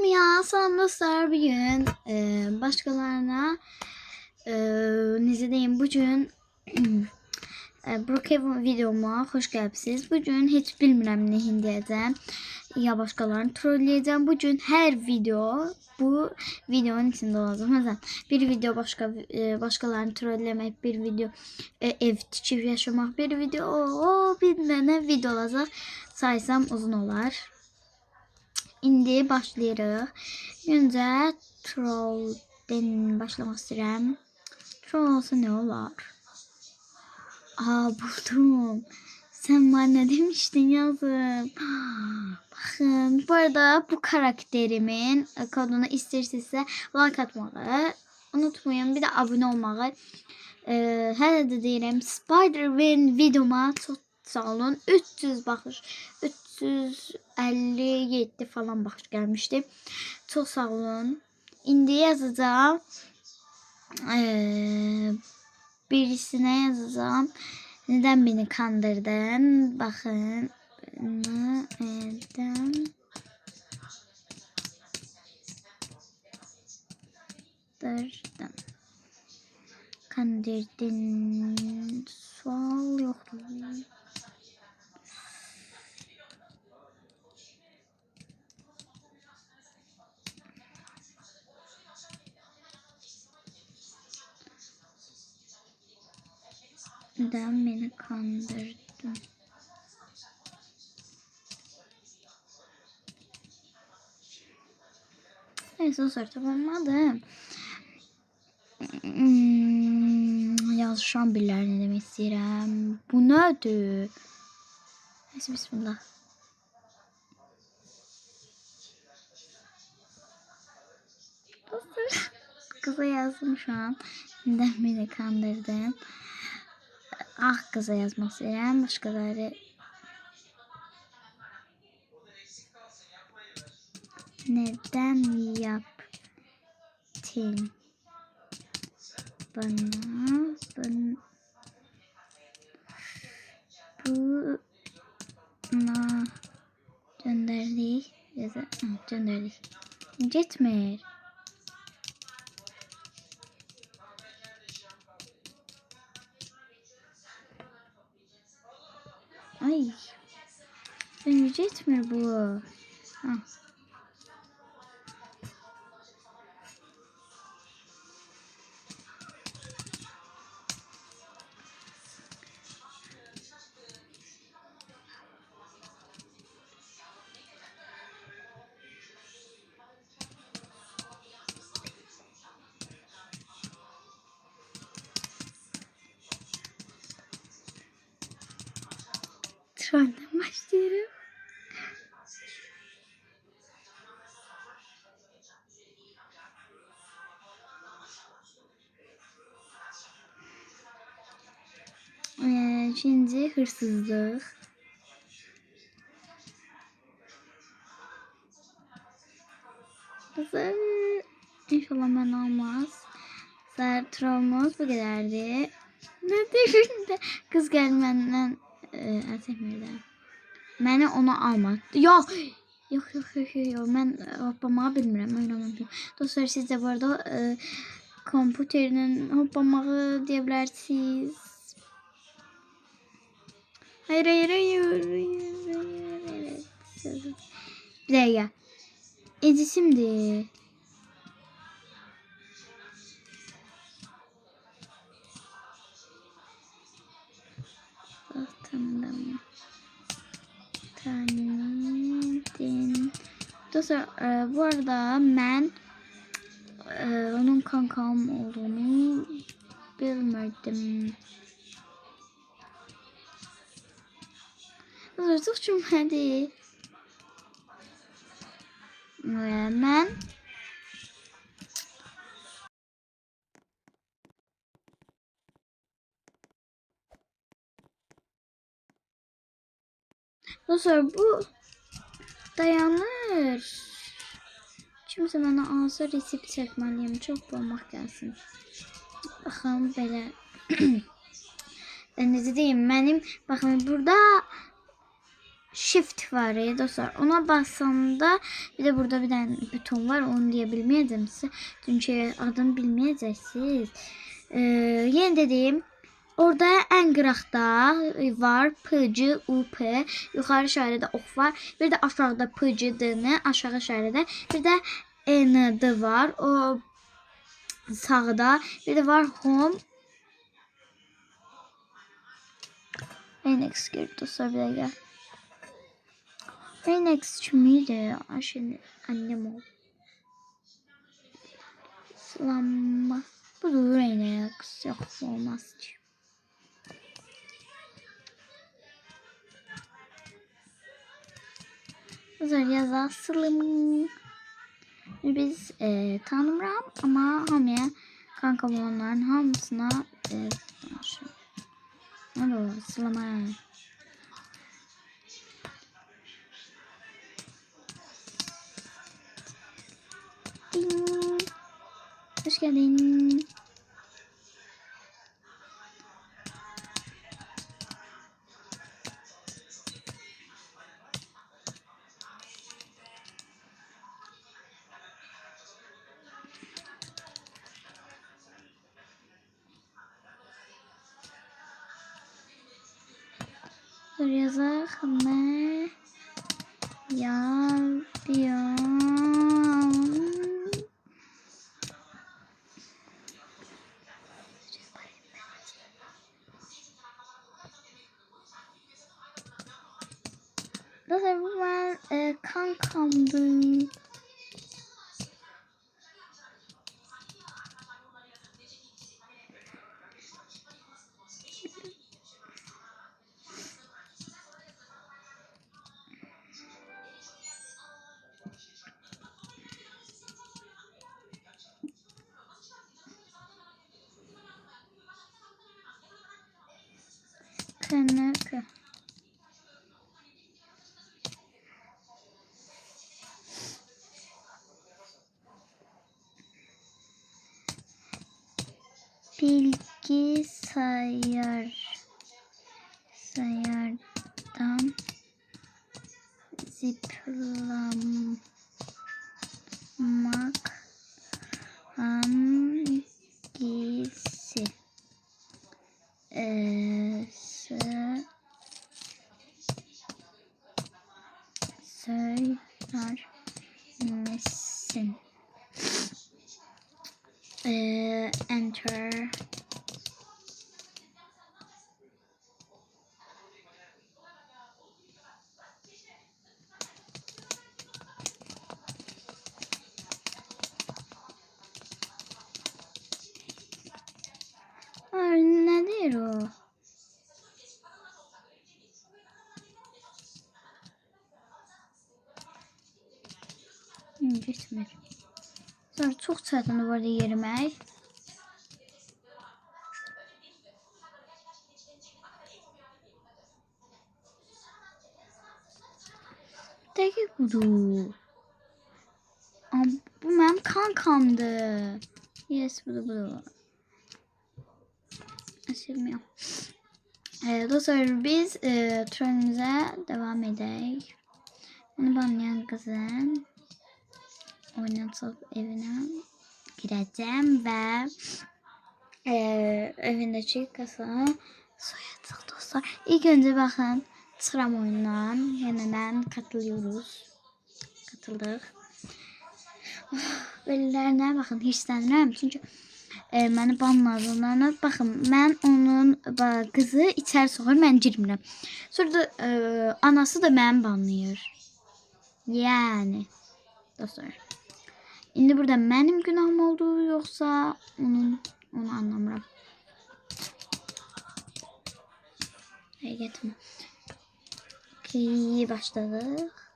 mı ya? Salam dostlar. Bugün başkalarına nezədəyim. Bugün Brookhaven videoma hoş gəlibsiniz. Bugün heç bilmirəm nə hindiyəcəm. Ya başkalarını trolleyeceğim. Bugün her video bu videonun içinde olacaq. Mesela bir video başkalarını trollemek, bir video ev tikib yaşamaq, bir video bir dənə video olacaq. Saysam uzun olar. İndi başlayırıq. Öncə trolldən başlamaq istəyirəm. Troll olsa ne olar? Buldum. Sen bana ne demiştin yazım. Bakın bu arada bu karakterimin kodunu istersinizsə like atmağı unutmayın. Bir de abone olmağı. Hələ də deyirəm Spider-Man videoma çox sağ olun. 300 baxış 357 falan baxış gəlmişdi. Çox sağ olun. İndi yazacağım. Birisine yazacağım. Neden beni kandırdın? Bakın. Neden kandırdın? Sual yok. Neden beni kandırdın? Neyse o soru tamamladım. Yazışan biriler ne demek istəyirəm. Bu nədir? Neyse bismillah. Kıza yazdım şu an. Neden beni kandırdın? Kıza yazmak istəyirəm. Başkaları neden yaptın bana buna gönderdik gönderdik gitmir. Ay beni gitmir bu. Trollden başlıyorum. Şimdi hırsızlık. İnşallah ben olmaz. Trollumuz bu kadardı. Ne diyeyim kız gelmenden Atemir'den. Məni ona almadı. Yok. Ben hoplamağı bilmirəm. Öyrənməmişəm. Dostlar siz de bu arada kompüterinin hoplamağı deyə bilərsiniz. Hayır. Bir dakika. Şimdi. Dostlar bu arada ben onun kankam olduğunu bilmirdim. Çok cümledi. Ben dostlar bu dayanır. Kimse bana alsa resept çekmeliyim. Çok bulmak gelsin. Bakalım böyle. Ben de diyeyim benim. Bakın burada shift var ya dostlar. Ona bassanda bir de burada bir tane buton var. Onu diye bilmeyeceğim size. Çünkü adını bilmeyeceksiniz. Yine dediğim orada en qıraqda var PC, UP, yuxarı işarədə ox var. Bir de aşağıda PC, DN, aşağı işarədə. Bir de ND var. O sağda. Bir de var home. Next girdi dostlar bir dakika. Next kimiydi? Şimdi annem oldu. Slanma. Budur Next. Yok olmaz ki. Güzel yazasılım. Biz tanımıram ama hamıya kankam onların hamısına ne olur sılama. Ding. Hoş geldin. Dur yazaq mı? Yapıyorum. Dostlar bu ben kankamdı. Kanaka. Sayardan zıplamak hangisi? Söyler misin? Enter. Nedir o? Gitmir. Sonra çok çətin var yerimək. Dəqiq budur. Bu mənim kankamdı. Yes budur. Açılmıyor. Dostlar biz trenimize devam edelim. Onu banlayan kızın oynatıp evine gireceğim ve evindeki kasa soyacaq dostlar. İlk önce bakın çıram oyundan yeniden katıldık. Belirlerine bakın hirslənirəm çünkü məni banladığına bakın mən onun kızı içeri soxur mən girmirəm. Sonra da anası da məni banlayır. Yani dostlar. Şimdi burada benim günahım oldu yoksa onu anlamıram. Getmə. Okay, başladık.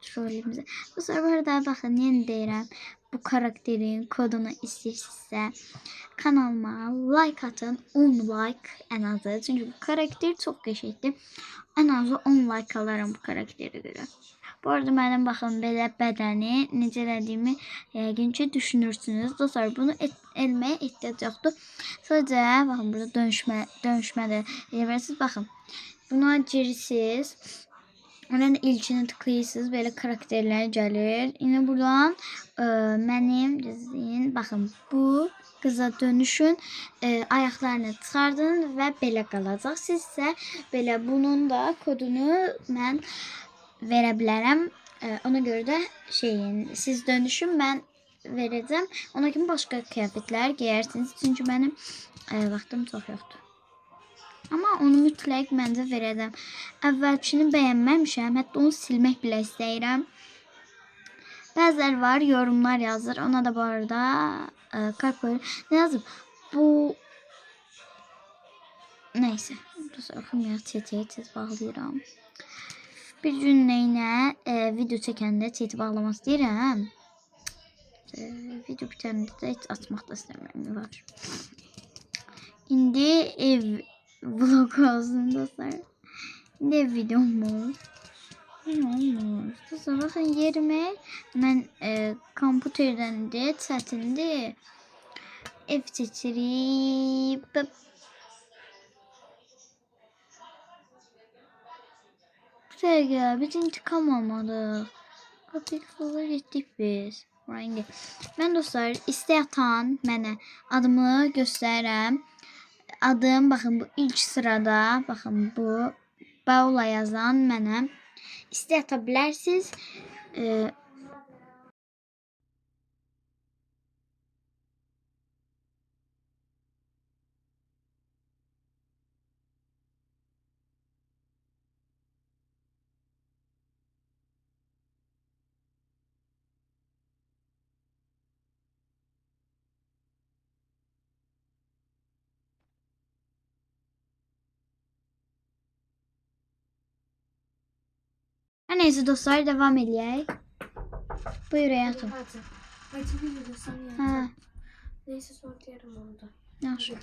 Trollümüzə. Bu sefer bakın yeni deyirəm. Bu karakterin kodunu istəyirsinizsə kanalıma like atın. 10 like en azı. Çünkü bu karakter çok qəşəngdir. En azı 10 like alaram bu karaktere göre. Bu arada mənim baxın belə bədəni necə elədiyimi yəqin ki düşünürsünüz. Dostlar bunu etməyə ehtiyac yoxdur. Sadəcə baxın burada dönüşmədə eləyirsiniz. Baxın buna girirsiniz. Onun ilkini tıklayırsınız. Böyle karakterler gəlir. Yine buradan benim dizinin bakın bu kıza dönüşün ayaklarını çıxardın ve belə qalacaq. Siz isə belə bunun da kodunu mən verə bilərəm. Ona göre de siz dönüşün ben vereceğim. Ona gibi başka kıyafetler giyersiniz. Çünkü benim vaxtım çox yoxdur. Ama onu mütləq məncə verəcəm. Əvvəlkini bəyənməmişəm. Hətta onu silmək belə istəyirəm. Bəziləri var, yorumlar yazır. Ona da bu arada kalp koyur. Ne yazıb? Bu neyse. Oxumayaq, tez bağlayıram. Bir gün neyinə video çəkəndə çeti bağlamaq istəyirəm. Video bitəndə də heç açmaq da istəmirəm. Var. İndi ev vlogu olsun dostlar. İndi ev videom var. Olmaz. Dostlar bakın yerime ben kompüterden de çətindi. Ev seçirip Sevgi biz intikam almadık. Kapitala gittik biz. Rengi. Ben dostlar istəyatan mənə adımı göstərəm. Adım bakın bu ilk sırada. Bakın bu Paula yazan mənə istəyata bilərsiniz. Neyse dostlar devam edeyim. Buyur hayatım. Hadi videosun Ha. yani. Neyse sonra diyelim oldu. Yaxşı.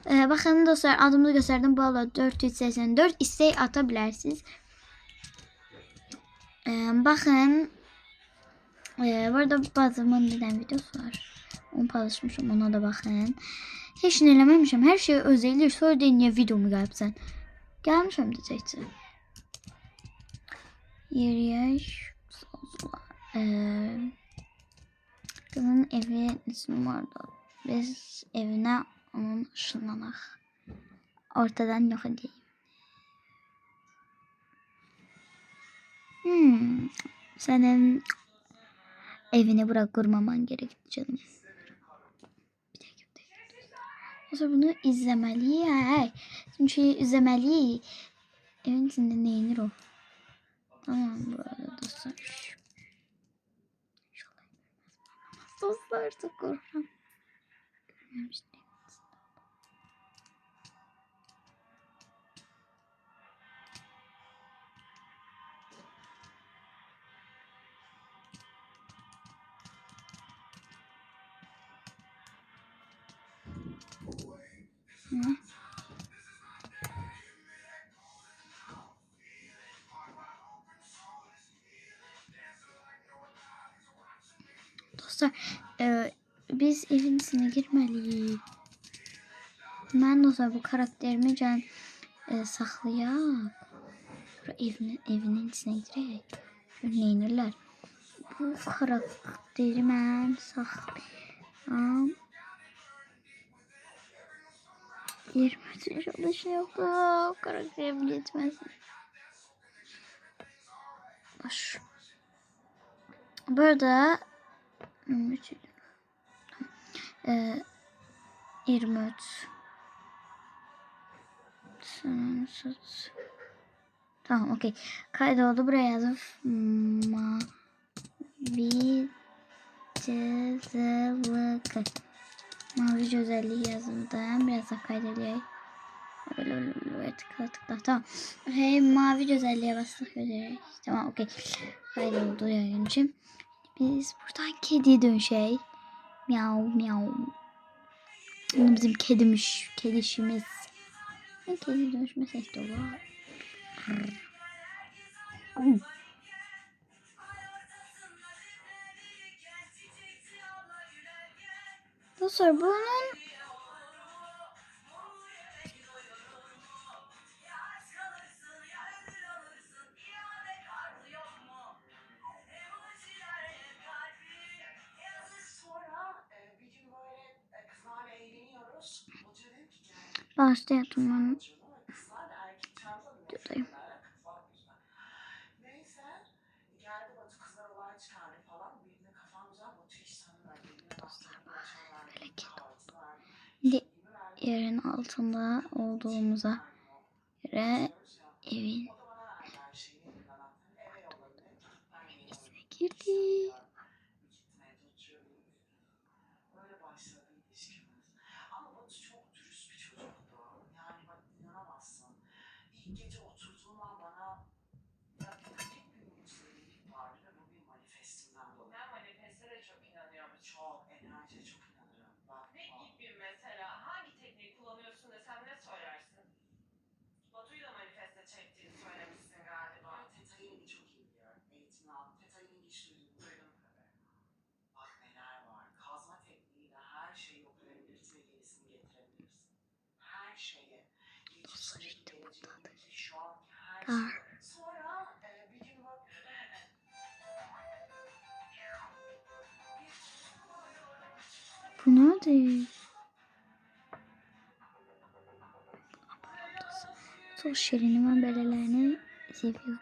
Bakın dostlar adımı gösterdim. Bu arada 484 istek atabilirsiniz. Bakın. Bu arada bazımın birden videosu var. Onu paylaşmışım, ona da bakın. Hiç ne eləməmişəm. Her şey özelir. Sonra deyin niye videomu gəlibsən. Gəlmişəm diyecəksin. Yeriyeş. Kızın evi ismi vardı. Biz evine onun ışınlanaq. Ortadan yok edeyim. Senin evini bırak kurmaman gerek canım. Bir dakika. Sonra bunu izlemeli. Çünkü izlemeli. Evin içinde ne yenir o? Tamam bu arada dostlar. Dostlar çok korkmam. Görmemiştim. Dostlar biz evin içine girmeliyiz. Ben dostlar bu karakterimi can saxlayaq. Evinin içine girək. Neynirlər? Bu karakteri mən saxlayam. 23 çalışı yoxdur. Karakterim yetməsin. Baş. Bu arada 23 Tamam okey. Kaydoldu, buraya yazıp mavi cızılık. Mavi güzelliği yazıldı. Biraz da kaydedeyim. Böyle tıkla. Tamam. Hey, mavi güzelliğe bastık. Tamam okey. Kaydoldu yayın için. Biz buradan kediye dönüşey. Miau. Bunu bizim kedişimiz. Kedi dönüşmesek de olur. Dostlar bunun Başlayalım ben. Videodayım. Neyse geldi Batu kızlar olay çıkardı falan. Benim de kafam güzel. Batu hiç tanımıyor. Benim de Şimdi yerin altında olduğumuza göre evin içine girdik. Öyle başladı ilişkimiz. Ama Batu çok dürüst bir çocuktu. Yani bak inanamazsın. İlk gece oturduğum bana ya tek bir mutsuzluk vardı ve bu bir manifestimden dolayı. Ben manifeste de çok inanıyorum. Çok enerjiye çok inanırım. Bak, ne gibi mesela? Hangi tekniği kullanıyorsun desem ne söylersin? Batu'yu da manifeste çektiğini söylemişsin galiba. Theta Healing'i çok iyi biliyorum. Eğitimini aldım. Theta Healing hiç duydum tabii. Bak neler var. Kazma tekniğiyle her şeyi okuyabilirsin ve gerisini getirebilirsin. Her şeyi. Geçmişteki, geleceğindeki, şu anki her şeyi. Sonra bir gün bak... Bu nedir? Çok şirin ve belelerini seviyorum.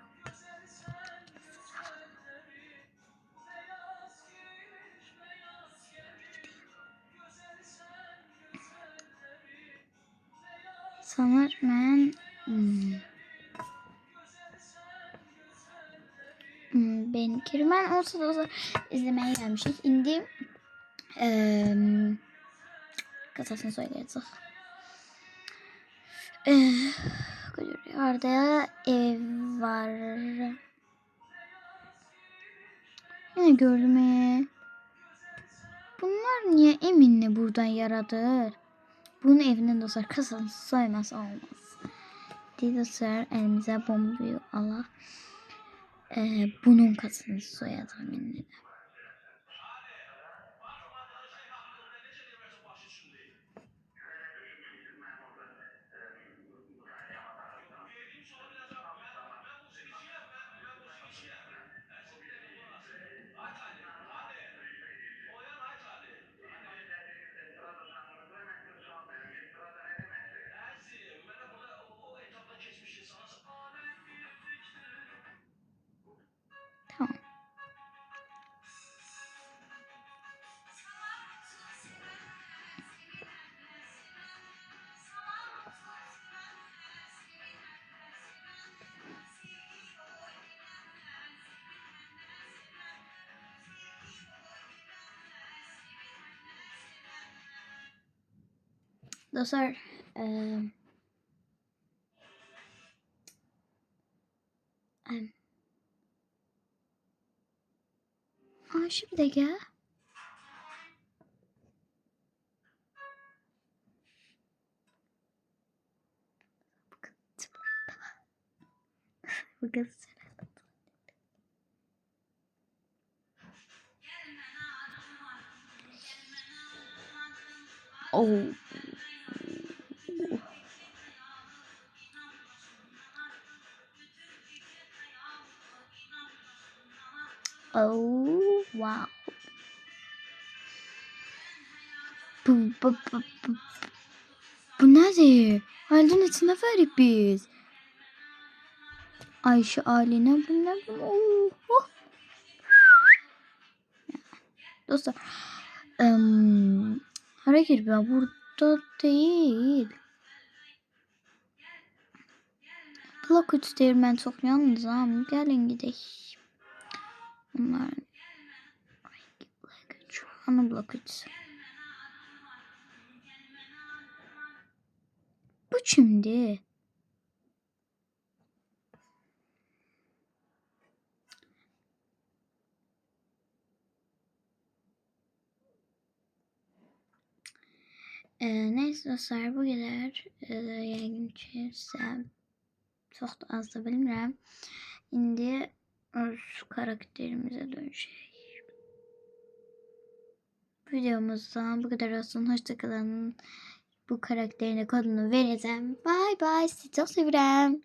Sanırım ben Kirmen olsa da izlemeye gelmişik. İndi kasasını söyleyeceğiz. Orada ev var. Yine gördüm. Bunlar niye Emin'le buradan yaradır? Bunun evinden dostlar kasasını soymasa olmaz. Dostlar elimize bombayı ala. Bunun kasasını soyalım Emin'le. Tamam. Dostlar şimdi gel. Bu kız. Oh. Oh wow. Bu nedir? Halden içine verip biz. Ayşe aline bunlar. Oh. Dostlar. Hareket ben burada değil. Blok 3 değil ben çok yalnızım. Gelin gidelim. Bunlar. Ana blok 3. Bu şimdi. Neyse dostlar bu kadar. Yəqin ki sizə çox da az da bilmirəm. İndi öz karakterimizə dönüşək. Videomuzdan bu kadar olsun. Hoşça kalın. Bu karakterin kodunu vereceğim. Bye bye. Sizi çok seviyorum.